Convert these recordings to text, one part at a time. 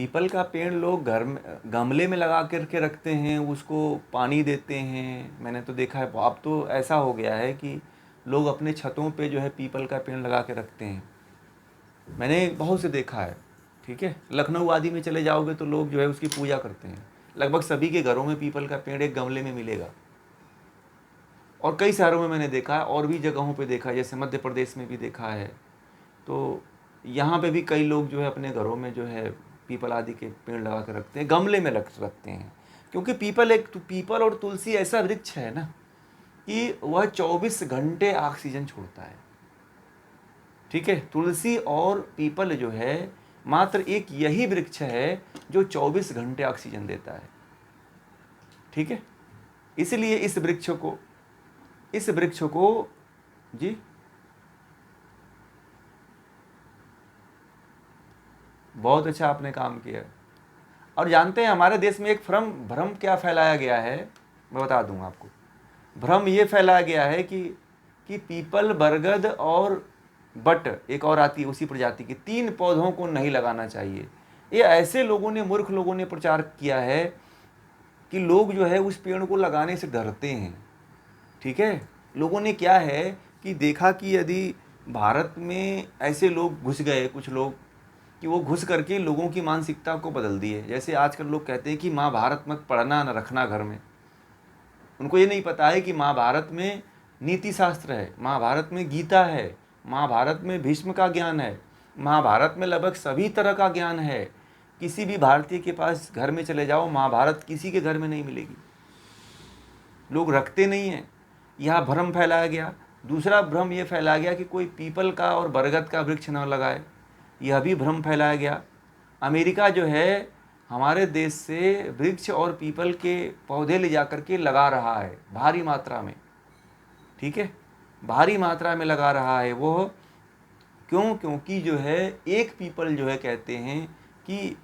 People का पेड़ लोग घर में गमले में लगा करके रखते हैं, उसको पानी देते हैं। मैंने तो देखा है, अब तो ऐसा हो गया है कि लोग अपने छतों पे जो है पीपल का पेड़ लगा के रखते हैं। मैंने बहुत से देखा है। ठीक है, लखनऊ आदि में चले जाओगे तो लोग जो है उसकी पूजा करते हैं। लगभग सभी के घरों में पीपल का पेड़ एक गमले में मिलेगा। और कई शहरों में मैंने देखा है, और भी जगहों पे देखा है, जैसे मध्य प्रदेश में भी देखा है। तो यहाँ पे भी कई लोग जो है अपने घरों में जो है पीपल आदि के पेड़ लगा कर रखते हैं, गमले में रखते हैं। क्योंकि पीपल और तुलसी ऐसा वृक्ष है ना कि वह 24 घंटे ऑक्सीजन छोड़ता है। ठीक है, तुलसी और पीपल जो है मात्र एक यही वृक्ष है जो 24 घंटे ऑक्सीजन देता है। ठीक है, इसलिए इस वृक्ष को जी बहुत अच्छा आपने काम किया। और जानते हैं हमारे देश में एक भ्रम क्या फैलाया गया है, मैं बता दूंगा आपको। भ्रम ये फैलाया गया है कि पीपल, बरगद और बट, एक और आती है उसी प्रजाति की, 3 पौधों को नहीं लगाना चाहिए। ये ऐसे लोगों ने, मूर्ख लोगों ने प्रचार किया है कि लोग जो है उस पेड़ को लगाने से डरते हैं। ठीक है, लोगों ने क्या है कि देखा कि यदि भारत में ऐसे लोग घुस गए, कुछ लोग, कि वो घुस करके लोगों की मानसिकता को बदल दिए। जैसे आजकल लोग कहते हैं कि महाभारत मत पढ़ना, न रखना घर में। उनको ये नहीं पता है कि महाभारत में नीति शास्त्र है, महाभारत में गीता है, महाभारत में भीष्म का ज्ञान है, महाभारत में लगभग सभी तरह का ज्ञान है। किसी भी भारतीय के पास घर में चले जाओ, महाभारत किसी के घर में नहीं मिलेगी। लोग रखते नहीं हैं, यह भ्रम फैलाया गया। दूसरा भ्रम ये फैलाया गया कि कोई पीपल का और बरगद का वृक्ष न लगाए, यह भी भ्रम फैलाया गया। अमेरिका जो है हमारे देश से वृक्ष और पीपल के पौधे ले जा कर के लगा रहा है भारी मात्रा में। ठीक है, भारी मात्रा में लगा रहा है वो। क्यों? क्योंकि जो है एक पीपल जो है कहते हैं कि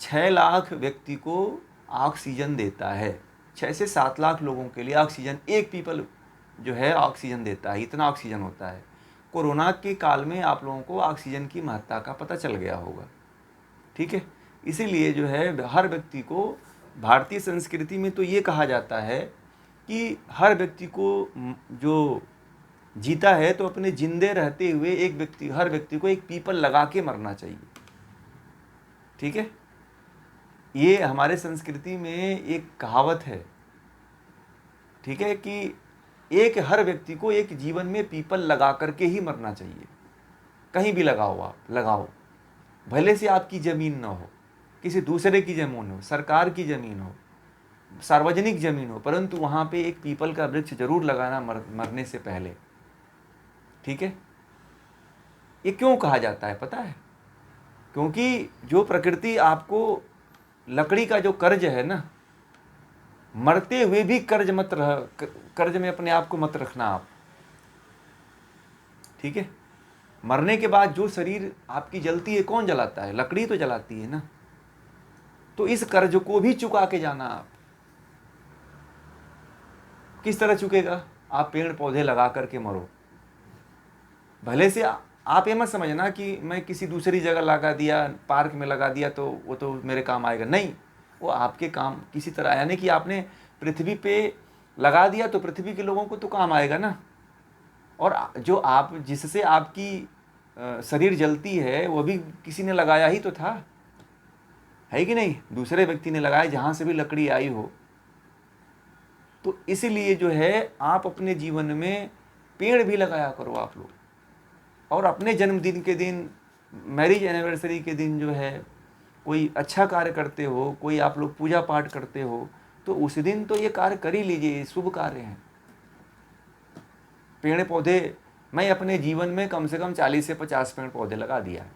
6 लाख व्यक्ति को ऑक्सीजन देता है। 6 से 7 लाख लोगों के लिए ऑक्सीजन एक पीपल जो है ऑक्सीजन देता है, इतना ऑक्सीजन होता है। कोरोना के काल में आप लोगों को ऑक्सीजन की महत्ता का पता चल गया होगा। ठीक है, इसीलिए जो है हर व्यक्ति को, भारतीय संस्कृति में तो ये कहा जाता है कि हर व्यक्ति को जो जीता है तो अपने जिंदे रहते हुए हर व्यक्ति को एक पीपल लगा के मरना चाहिए। ठीक है, ये हमारे संस्कृति में एक कहावत है। ठीक है, कि हर व्यक्ति को एक जीवन में पीपल लगा करके ही मरना चाहिए। कहीं भी लगाओ, आप लगाओ, भले से आपकी ज़मीन ना हो, किसी दूसरे की ज़मीन हो, सरकार की ज़मीन हो, सार्वजनिक ज़मीन हो, परंतु वहाँ पे एक पीपल का वृक्ष जरूर लगाना मरने से पहले। ठीक है, ये क्यों कहा जाता है पता है? क्योंकि जो प्रकृति आपको, लकड़ी का जो कर्ज है ना, मरते हुए भी कर्ज में अपने आप को मत रखना आप। ठीक है, मरने के बाद जो शरीर आपकी जलती है, कौन जलाता है? लकड़ी तो जलाती है ना। तो इस कर्ज को भी चुका के जाना आप। किस तरह चुकेगा? आप पेड़ पौधे लगा करके मरो। भले से आप ये मत समझना कि मैं किसी दूसरी जगह लगा दिया, पार्क में लगा दिया तो वो तो मेरे काम आएगा। नहीं, वो आपके काम किसी तरह, यानी कि आपने पृथ्वी पे लगा दिया तो पृथ्वी के लोगों को तो काम आएगा ना। और जो आप, जिससे आपकी शरीर जलती है, वो भी किसी ने लगाया ही तो था, है कि नहीं? दूसरे व्यक्ति ने लगाया, जहाँ से भी लकड़ी आई हो। तो इसीलिए जो है आप अपने जीवन में पेड़ भी लगाया करो आप लोग। और अपने जन्मदिन के दिन, मैरिज एनिवर्सरी के दिन जो है कोई अच्छा कार्य करते हो, कोई आप लोग पूजा पाठ करते हो, तो उस दिन तो ये कार्य कर ही लीजिए, शुभ कार्य हैं। पेड़ पौधे, मैं अपने जीवन में कम से कम 40 से 50 पेड़ पौधे लगा दिया है।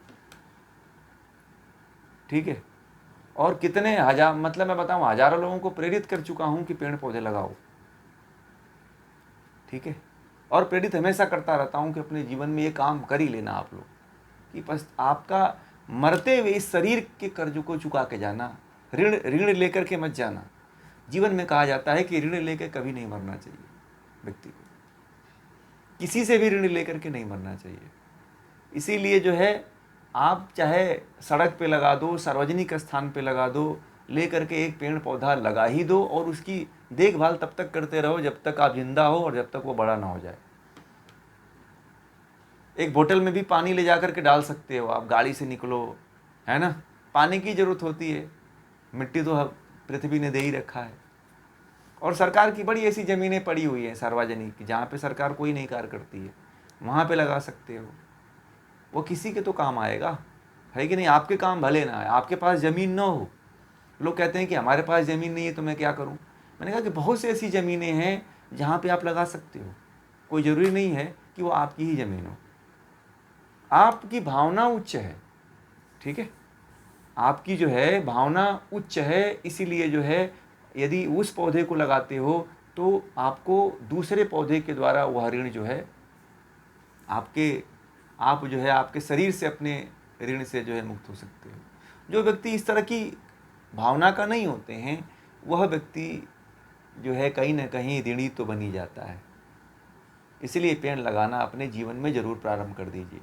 ठीक है, और कितने हजार, मतलब मैं बताऊं, हजारों लोगों को प्रेरित कर चुका हूं कि पेड़ पौधे लगाओ। ठीक है, और प्रेरित हमेशा करता रहता हूं कि अपने जीवन में ये काम कर ही लेना आप लोग, कि बस आपका मरते हुए इस शरीर के कर्ज को चुका के जाना। ऋण लेकर के मत जाना। जीवन में कहा जाता है कि ऋण लेकर कभी नहीं मरना चाहिए व्यक्ति को, किसी से भी ऋण लेकर के नहीं मरना चाहिए। इसीलिए जो है आप चाहे सड़क पे लगा दो, सार्वजनिक स्थान पे लगा दो, ले करके एक पेड़ पौधा लगा ही दो और उसकी देखभाल तब तक करते रहो जब तक आप जिंदा हो और जब तक वो बड़ा ना हो जाए। एक बोतल में भी पानी ले जा करके डाल सकते हो आप, गाड़ी से निकलो, है ना, पानी की ज़रूरत होती है, मिट्टी तो पृथ्वी ने दे ही रखा है। और सरकार की बड़ी ऐसी ज़मीनें पड़ी हुई हैं सार्वजनिक, जहाँ पे सरकार कोई नहीं कार्य करती है, वहाँ पे लगा सकते हो, वो किसी के तो काम आएगा, है कि नहीं। आपके काम भले ना आए, आपके पास ज़मीन ना हो, लोग कहते हैं कि हमारे पास ज़मीन नहीं है तो मैं क्या करूं। मैंने कहा कि बहुत सी ऐसी ज़मीनें हैं जहां पे आप लगा सकते हो, कोई ज़रूरी नहीं है कि वो आपकी ही ज़मीन हो। आपकी भावना उच्च है, ठीक है, आपकी जो है भावना उच्च है, इसीलिए जो है यदि उस पौधे को लगाते हो तो आपको दूसरे पौधे के द्वारा वह ऋण जो है आपके आप जो है आपके शरीर से अपने ऋण से जो है मुक्त हो सकते हो। जो व्यक्ति इस तरह की भावना का नहीं होते हैं, वह व्यक्ति जो है कहीं ना कहीं ऋणी तो बन ही जाता है। इसलिए पेड़ लगाना अपने जीवन में ज़रूर प्रारंभ कर दीजिए।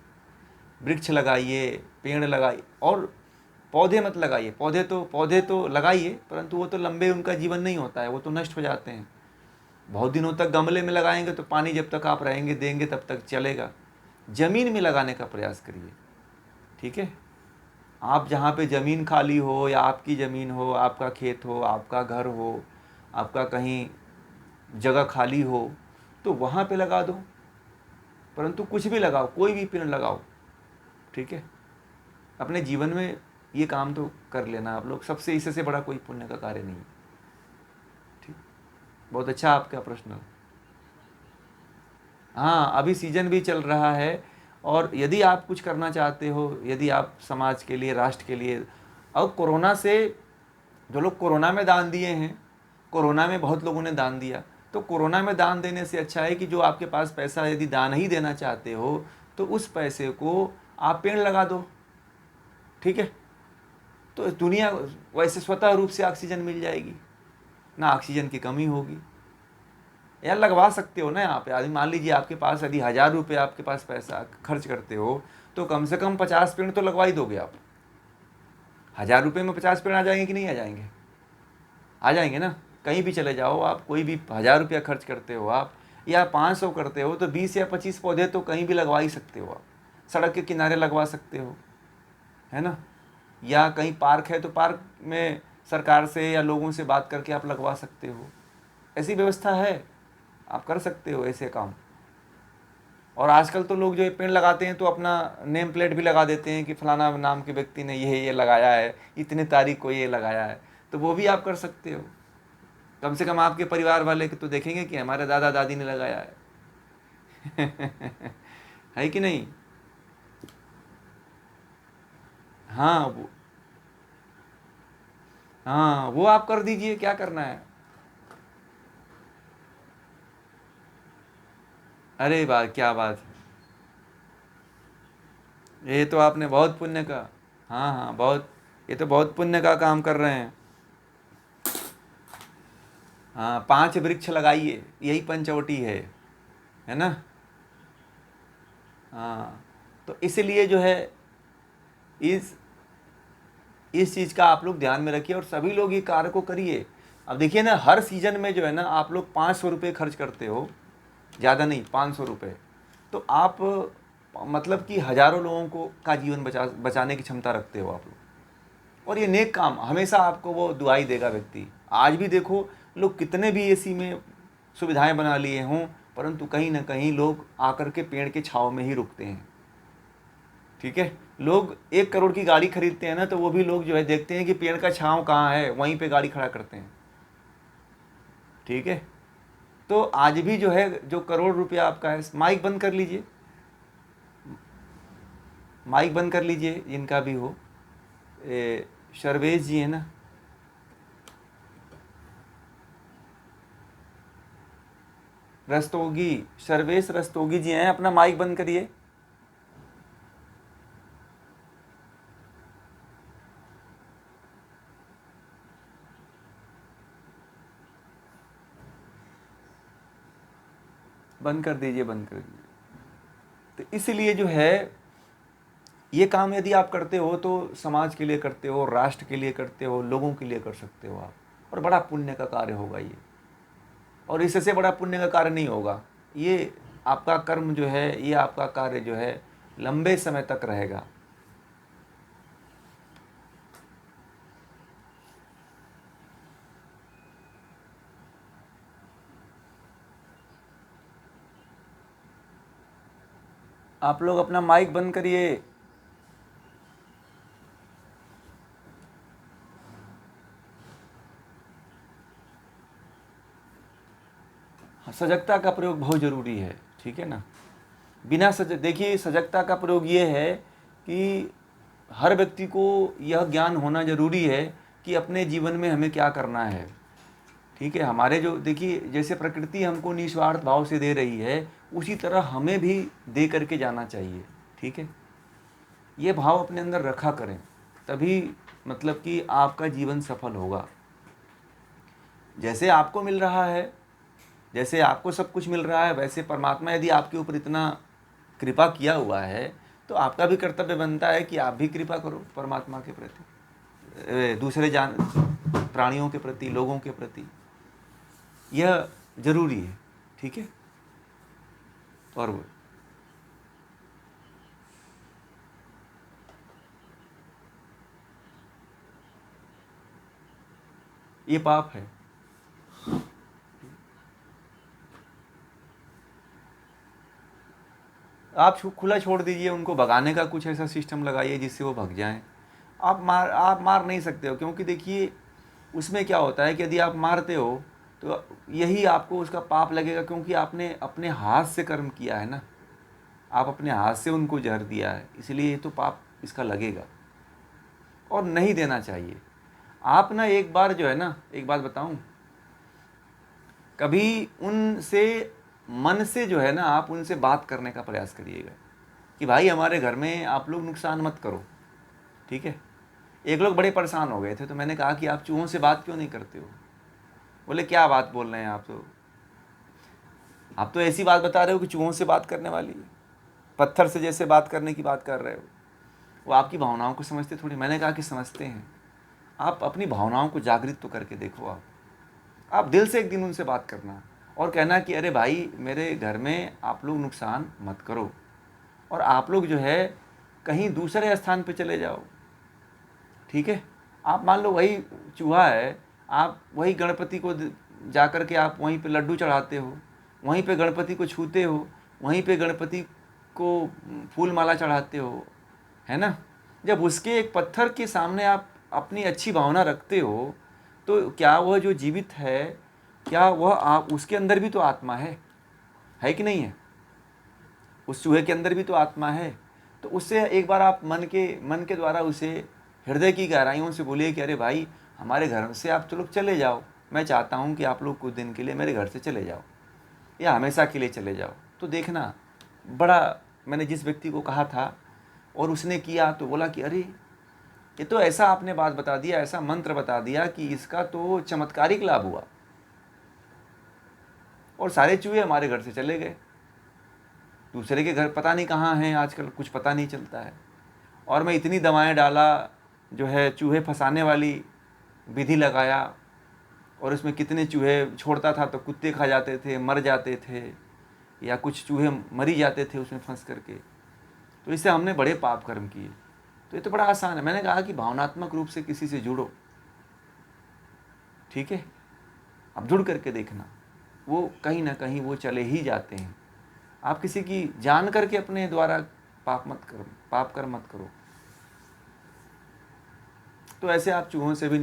वृक्ष लगाइए, पेड़ लगाइए, और पौधे मत लगाइए। पौधे तो लगाइए, परंतु वो तो लंबे उनका जीवन नहीं होता है, वो तो नष्ट हो जाते हैं। बहुत दिनों तक गमले में लगाएंगे तो पानी जब तक आप रहेंगे देंगे तब तक चलेगा। ज़मीन में लगाने का प्रयास करिए, ठीक है। आप जहाँ पे ज़मीन खाली हो या आपकी ज़मीन हो, आपका खेत हो, आपका घर हो, आपका कहीं जगह खाली हो, तो वहाँ पे लगा दो। परंतु कुछ भी लगाओ, कोई भी पेड़ लगाओ, ठीक है। अपने जीवन में ये काम तो कर लेना आप लोग, सबसे इससे बड़ा कोई पुण्य का कार्य नहीं है, ठीक। बहुत अच्छा आपका प्रश्न। हाँ, अभी सीजन भी चल रहा है, और यदि आप कुछ करना चाहते हो, यदि आप समाज के लिए, राष्ट्र के लिए, और कोरोना से जो लोग कोरोना में दान दिए हैं, कोरोना में बहुत लोगों ने दान दिया, तो कोरोना में दान देने से अच्छा है कि जो आपके पास पैसा यदि दान ही देना चाहते हो तो उस पैसे को आप पेड़ लगा दो, ठीक है। तो दुनिया वैसे स्वतः रूप से ऑक्सीजन मिल जाएगी, ना ऑक्सीजन की कमी होगी। यार लगवा सकते हो ना यहाँ पे आदमी। मान लीजिए आपके पास यदि 1000 रुपये आपके पास पैसा खर्च करते हो तो कम से कम 50 पेड़ तो लगवा ही दोगे आप। 1000 रुपये में 50 पेड़ आ जाएंगे कि नहीं आ जाएंगे? आ जाएंगे ना। कहीं भी चले जाओ आप, कोई भी 1000 रुपया खर्च करते हो आप या 500 करते हो तो 20 या 25 पौधे तो कहीं भी लगवा ही सकते हो आप। सड़क के किनारे लगवा सकते हो, है ना, या कहीं पार्क है तो पार्क में सरकार से या लोगों से बात करके आप लगवा सकते हो। ऐसी व्यवस्था है, आप कर सकते हो ऐसे काम। और आजकल तो लोग जो पेड़ लगाते हैं तो अपना नेम प्लेट भी लगा देते हैं कि फलाना नाम के व्यक्ति ने ये लगाया है, इतने तारीख को ये लगाया है, तो वो भी आप कर सकते हो। कम से कम आपके परिवार वाले तो देखेंगे कि हमारे दादा दादी ने लगाया है है कि नहीं? हाँ वो आप कर दीजिए, क्या करना है। अरे वाह, क्या बात है, ये तो आपने बहुत पुण्य का। हाँ हाँ, बहुत, ये तो बहुत पुण्य का काम कर रहे हैं। हाँ, 5 वृक्ष लगाइए, यही पंचवटी है ना। हाँ, तो इसलिए जो है इस इस चीज़ का आप लोग ध्यान में रखिए और सभी लोग ये कार्य को करिए। अब देखिए ना, हर सीजन में जो है ना आप लोग 500 रुपये खर्च करते हो, ज़्यादा नहीं, 500 रुपये, तो आप मतलब कि हज़ारों लोगों को का जीवन बचाने की क्षमता रखते हो आप लोग। और ये नेक काम हमेशा आपको वो दुआई देगा व्यक्ति। आज भी देखो, लोग कितने भी एसी में सुविधाएं बना लिए हों, परंतु कहीं ना कहीं लोग आकर के पेड़ के छाँव में ही रुकते हैं, ठीक है। लोग 1 करोड़ की गाड़ी खरीदते हैं ना, तो वो भी लोग जो है देखते हैं कि पेड़ का छाँव कहाँ है, वहीं पे गाड़ी खड़ा करते हैं, ठीक है। तो आज भी जो है, जो करोड़ रुपया आपका है, माइक बंद कर लीजिए, माइक बंद कर लीजिए जिनका भी हो। शर्वेश जी है ना, रस्तोगी, सर्वेश रस्तोगी जी हैं, अपना माइक बंद करिए। बंद कर दीजिए, बंद कर दीजिए। तो इसलिए जो है ये काम यदि आप करते हो तो समाज के लिए करते हो, राष्ट्र के लिए करते हो, लोगों के लिए कर सकते हो आप, और बड़ा पुण्य का कार्य होगा ये। और इससे बड़ा पुण्य का कार्य नहीं होगा। ये आपका कर्म जो है, ये आपका कार्य जो है लंबे समय तक रहेगा। आप लोग अपना माइक बंद करिए। सजगता का प्रयोग बहुत ज़रूरी है, ठीक है ना। बिना देखिए, सजगता का प्रयोग ये है कि हर व्यक्ति को यह ज्ञान होना ज़रूरी है कि अपने जीवन में हमें क्या करना है, ठीक है। हमारे जो देखिए, जैसे प्रकृति हमको निस्वार्थ भाव से दे रही है, उसी तरह हमें भी दे करके जाना चाहिए, ठीक है। ये भाव अपने अंदर रखा करें, तभी मतलब कि आपका जीवन सफल होगा। जैसे आपको मिल रहा है, जैसे आपको सब कुछ मिल रहा है, वैसे परमात्मा यदि आपके ऊपर इतना कृपा किया हुआ है, तो आपका भी कर्तव्य बनता है कि आप भी कृपा करो परमात्मा के प्रति, दूसरे प्राणियों के प्रति, लोगों के प्रति। यह जरूरी है, ठीक है। और ये पाप है। आप खुला छोड़ दीजिए, उनको भगाने का कुछ ऐसा सिस्टम लगाइए जिससे वो भग जाएं। आप मार नहीं सकते हो, क्योंकि देखिए उसमें क्या होता है कि यदि आप मारते हो तो यही आपको उसका पाप लगेगा, क्योंकि आपने अपने हाथ से कर्म किया है ना, आप अपने हाथ से उनको जहर दिया है, इसलिए ये तो पाप इसका लगेगा और नहीं देना चाहिए। आप ना एक बार जो है ना, एक बात बताऊं, कभी उनसे मन से जो है ना, आप उनसे बात करने का प्रयास करिएगा कि भाई हमारे घर में आप लोग नुकसान मत करो, ठीक है। एक लोग बड़े परेशान हो गए थे, तो मैंने कहा कि आप चूहों से बात क्यों नहीं करते हो। बोले क्या बात बोल रहे हैं आप तो ऐसी बात बता रहे हो कि चूहों से बात करने वाली है, पत्थर से जैसे बात करने की बात कर रहे हो। वो आपकी भावनाओं को समझते थोड़ी। मैंने कहा कि समझते हैं। आप अपनी भावनाओं को जागृत तो करके देखो। आप दिल से एक दिन उनसे बात करना और कहना कि अरे भाई मेरे घर में आप लोग नुकसान मत करो, और आप लोग जो है कहीं दूसरे स्थान पे चले जाओ, ठीक है। आप मान लो वही चूहा है, आप वही गणपति को जा कर के आप वहीं पे लड्डू चढ़ाते हो, वहीं पे गणपति को छूते हो, वहीं पे गणपति को फूल माला चढ़ाते हो, है ना। जब उसके एक पत्थर के सामने आप अपनी अच्छी भावना रखते हो, तो क्या वह जो जीवित है, क्या वह आप उसके अंदर भी तो आत्मा है कि नहीं है। उस चूहे के अंदर भी तो आत्मा है। तो उससे एक बार आप मन के द्वारा उसे हृदय की गहराइयों से बोलिए कि अरे भाई हमारे घर से आप तो लोग चले जाओ, मैं चाहता हूँ कि आप लोग कुछ दिन के लिए मेरे घर से चले जाओ, या हमेशा के लिए चले जाओ। तो देखना, बड़ा मैंने जिस व्यक्ति को कहा था और उसने किया, तो बोला कि अरे ये तो ऐसा आपने बात बता दिया, ऐसा मंत्र बता दिया कि इसका तो चमत्कारिक लाभ हुआ, और सारे चूहे हमारे घर से चले गए। दूसरे के घर पता नहीं कहाँ हैं आजकल, कुछ पता नहीं चलता है। और मैं इतनी दवाएं डाला, जो है चूहे फंसाने वाली विधि लगाया, और उसमें कितने चूहे छोड़ता था तो कुत्ते खा जाते थे, मर जाते थे, या कुछ चूहे मरी जाते थे उसमें फंस करके। तो इससे हमने बड़े पाप कर्म किए। तो ये तो बड़ा आसान है। मैंने कहा कि भावनात्मक रूप से किसी से जुड़ो, ठीक है। अब जुड़ करके देखना, वो कहीं ना कहीं वो चले ही जाते हैं। आप किसी की जान करके अपने द्वारा पाप कर्म मत करो। तो ऐसे आप चूहों से भी